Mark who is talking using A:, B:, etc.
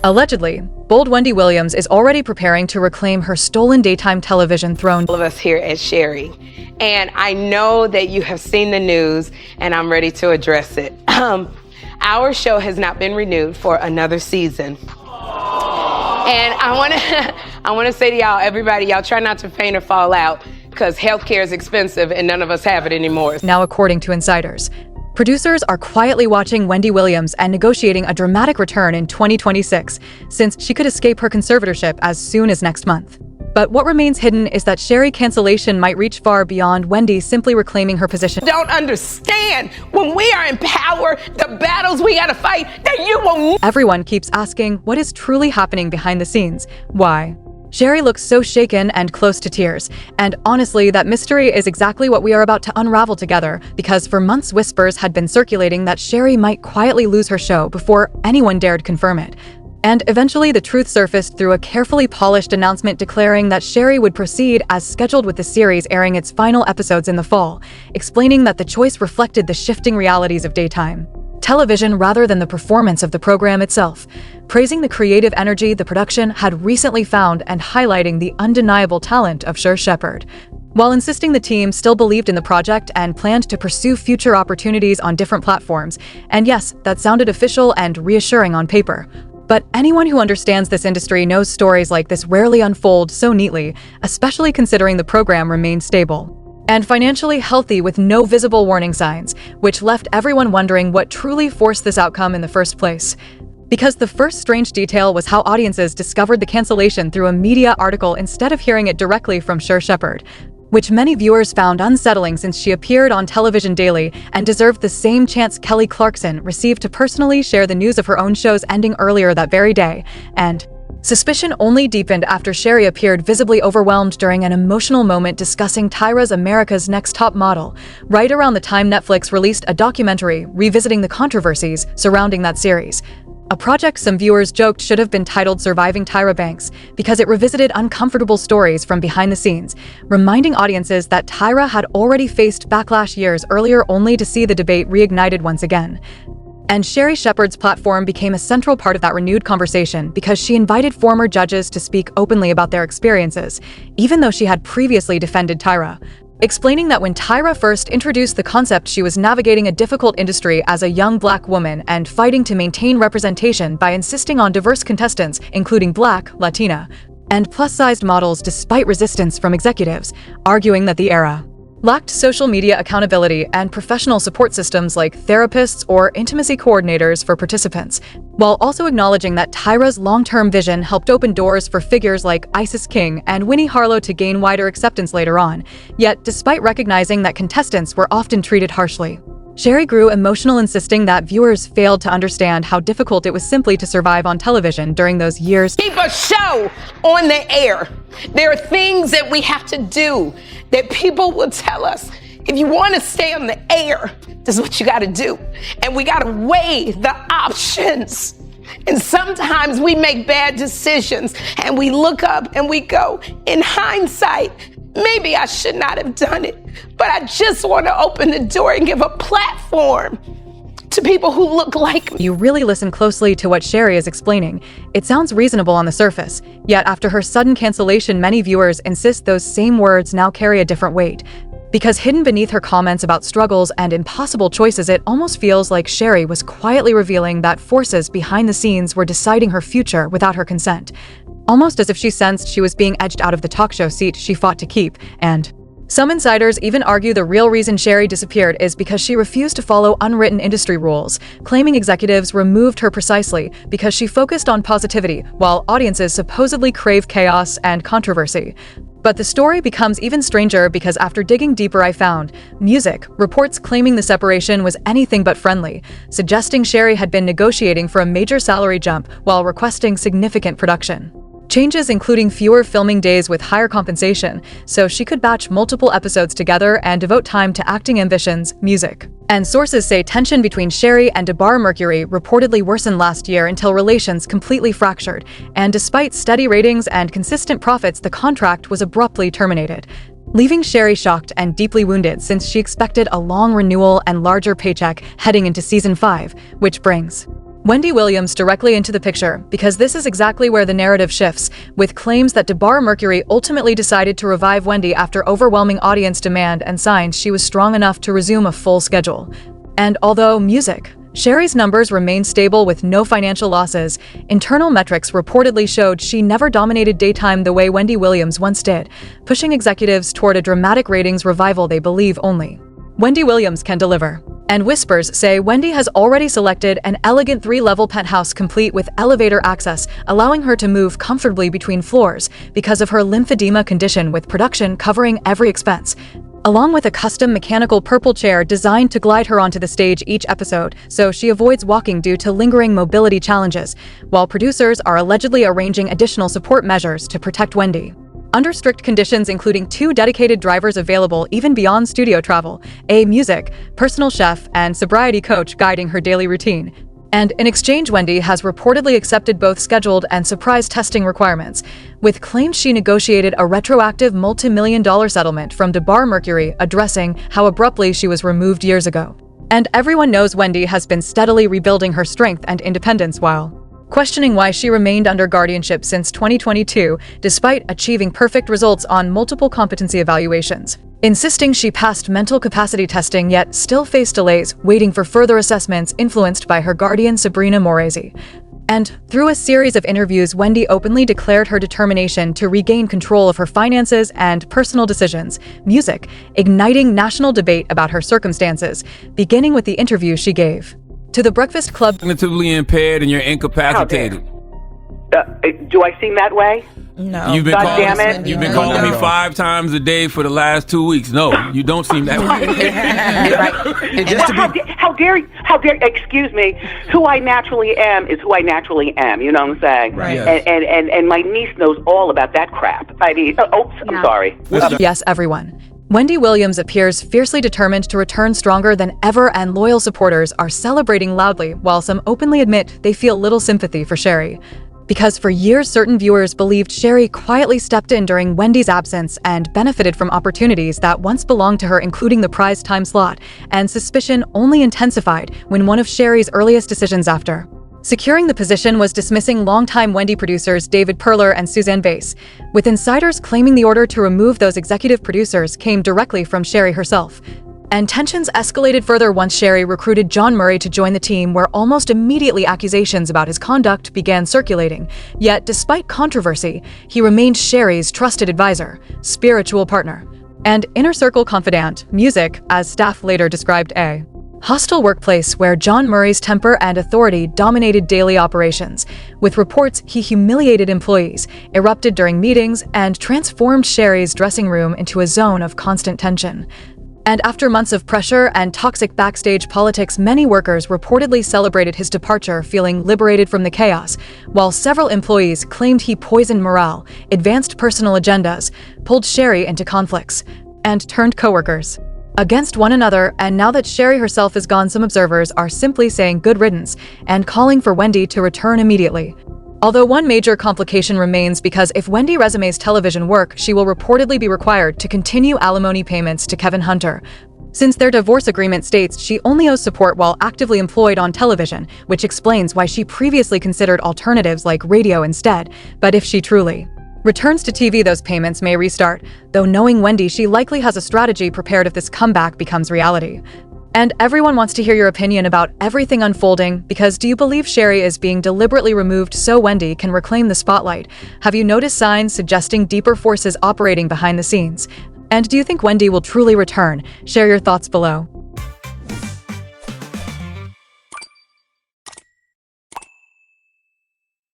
A: Allegedly, bold Wendy Williams is already preparing to reclaim her stolen daytime television throne.
B: All of us here at Sherri, and I know that you have seen the news, and I'm ready to address it. Our show has not been renewed for another season. And I want to say to y'all, everybody, y'all try not to faint or fall out, because healthcare is expensive and none of us have it anymore.
A: Now, according to insiders, producers are quietly watching Wendy Williams and negotiating a dramatic return in 2026, since she could escape her conservatorship as soon as next month. But what remains hidden is that Sherri cancellation might reach far beyond Wendy simply reclaiming her position.
B: Don't understand, when we are in power, the battles we gotta fight, that you won't.
A: Everyone keeps asking what is truly happening behind the scenes. Why? Sherri looks so shaken and close to tears, and honestly, that mystery is exactly what we are about to unravel together, because for months whispers had been circulating that Sherri might quietly lose her show before anyone dared confirm it. And eventually the truth surfaced through a carefully polished announcement declaring that Sherri would proceed as scheduled with the series airing its final episodes in the fall, explaining that the choice reflected the shifting realities of daytime television rather than the performance of the program itself, praising the creative energy the production had recently found and highlighting the undeniable talent of Sherri Shepherd, while insisting the team still believed in the project and planned to pursue future opportunities on different platforms. And yes, that sounded official and reassuring on paper. But anyone who understands this industry knows stories like this rarely unfold so neatly, especially considering the program remained stable and financially healthy with no visible warning signs, which left everyone wondering what truly forced this outcome in the first place. Because the first strange detail was how audiences discovered the cancellation through a media article instead of hearing it directly from Sherri Shepherd, which many viewers found unsettling since she appeared on television daily and deserved the same chance Kelly Clarkson received to personally share the news of her own show's ending earlier that very day. And suspicion only deepened after Sherri appeared visibly overwhelmed during an emotional moment discussing Tyra's America's Next Top Model, right around the time Netflix released a documentary revisiting the controversies surrounding that series. A project some viewers joked should have been titled Surviving Tyra Banks because it revisited uncomfortable stories from behind the scenes, reminding audiences that Tyra had already faced backlash years earlier only to see the debate reignited once again. And Sherri Shepherd's platform became a central part of that renewed conversation because she invited former judges to speak openly about their experiences, even though she had previously defended Tyra, explaining that when Tyra first introduced the concept, she was navigating a difficult industry as a young Black woman and fighting to maintain representation by insisting on diverse contestants, including Black, Latina, and plus-sized models despite resistance from executives, arguing that the era lacked social media accountability and professional support systems like therapists or intimacy coordinators for participants, while also acknowledging that Tyra's long-term vision helped open doors for figures like Isis King and Winnie Harlow to gain wider acceptance later on. Yet, despite recognizing that contestants were often treated harshly, Sherri grew emotional, insisting that viewers failed to understand how difficult it was simply to survive on television during those years.
B: Keep a show on the air. There are things that we have to do that people will tell us. If you want to stay on the air, this is what you got to do. And we got to weigh the options. And sometimes we make bad decisions and we look up and we go, in hindsight, maybe I should not have done it, but I just want to open the door and give a platform to people who look like me.
A: You really listen closely to what Sherri is explaining. It sounds reasonable on the surface, yet after her sudden cancellation, many viewers insist those same words now carry a different weight. Because hidden beneath her comments about struggles and impossible choices, it almost feels like Sherri was quietly revealing that forces behind the scenes were deciding her future without her consent. Almost as if she sensed she was being edged out of the talk show seat she fought to keep. And some insiders even argue the real reason Sherri disappeared is because she refused to follow unwritten industry rules, claiming executives removed her precisely because she focused on positivity, while audiences supposedly crave chaos and controversy. But the story becomes even stranger because after digging deeper, I found music reports claiming the separation was anything but friendly, suggesting Sherri had been negotiating for a major salary jump while requesting significant production changes, including fewer filming days with higher compensation, so she could batch multiple episodes together and devote time to acting ambitions, music. And sources say tension between Sherri and DeBar Mercury reportedly worsened last year until relations completely fractured, and despite steady ratings and consistent profits, the contract was abruptly terminated, leaving Sherri shocked and deeply wounded since she expected a long renewal and larger paycheck heading into season 5, which brings Wendy Williams directly into the picture, because this is exactly where the narrative shifts, with claims that Mercury ultimately decided to revive Wendy after overwhelming audience demand and signs she was strong enough to resume a full schedule. And although music, Sherri's numbers remained stable with no financial losses, internal metrics reportedly showed she never dominated daytime the way Wendy Williams once did, pushing executives toward a dramatic ratings revival they believe only Wendy Williams can deliver. And whispers say Wendy has already selected an elegant 3-level penthouse complete with elevator access, allowing her to move comfortably between floors because of her lymphedema condition, with production covering every expense, along with a custom mechanical purple chair designed to glide her onto the stage each episode, so she avoids walking due to lingering mobility challenges, while producers are allegedly arranging additional support measures to protect Wendy. Under strict conditions, including 2 dedicated drivers available even beyond studio travel, a music, personal chef, and sobriety coach guiding her daily routine. And in exchange, Wendy has reportedly accepted both scheduled and surprise testing requirements, with claims she negotiated a retroactive multi-million-dollar settlement from Mercury addressing how abruptly she was removed years ago. And everyone knows Wendy has been steadily rebuilding her strength and independence while questioning why she remained under guardianship since 2022, despite achieving perfect results on multiple competency evaluations, insisting she passed mental capacity testing yet still faced delays, waiting for further assessments influenced by her guardian Sabrina Moresi. And through a series of interviews, Wendy openly declared her determination to regain control of her finances and personal decisions, music, igniting national debate about her circumstances, beginning with the interview she gave to The Breakfast Club.
C: Cognitively impaired and you're incapacitated.
D: Do I seem that way?
B: No.
C: You've been
D: God
C: calling me 5 times a day for the last 2 weeks. No, you don't seem that way.
D: And just how dare you, excuse me, who I naturally am is who I naturally am, you know what I'm saying?
B: Right.
D: And my niece knows all about that crap. I mean, I'm sorry.
A: Yes, everyone. Wendy Williams appears fiercely determined to return stronger than ever, and loyal supporters are celebrating loudly, while some openly admit they feel little sympathy for Sherri. Because for years, certain viewers believed Sherri quietly stepped in during Wendy's absence and benefited from opportunities that once belonged to her, including the prize time slot, and suspicion only intensified when one of Sherri's earliest decisions after securing the position was dismissing longtime Wendy producers David Perler and Suzanne Bass, with insiders claiming the order to remove those executive producers came directly from Sherri herself. And tensions escalated further once Sherri recruited John Murray to join the team, where almost immediately accusations about his conduct began circulating. Yet, despite controversy, he remained Sherri's trusted advisor, spiritual partner, and inner circle confidant, music, as staff later described a hostile workplace where John Murray's temper and authority dominated daily operations, with reports he humiliated employees, erupted during meetings, and transformed Sherri's dressing room into a zone of constant tension. And after months of pressure and toxic backstage politics, many workers reportedly celebrated his departure, feeling liberated from the chaos, while several employees claimed he poisoned morale, advanced personal agendas, pulled Sherri into conflicts, and turned coworkers against one another. And now that Sherri herself is gone, some observers are simply saying good riddance and calling for Wendy to return immediately. Although one major complication remains, because if Wendy resumes television work, she will reportedly be required to continue alimony payments to Kevin Hunter, since their divorce agreement states she only owes support while actively employed on television, which explains why she previously considered alternatives like radio instead. But if she truly returns to TV, those payments may restart, though knowing Wendy, she likely has a strategy prepared if this comeback becomes reality. And everyone wants to hear your opinion about everything unfolding, because do you believe Sherri is being deliberately removed so Wendy can reclaim the spotlight? Have you noticed signs suggesting deeper forces operating behind the scenes? And do you think Wendy will truly return? Share your thoughts below.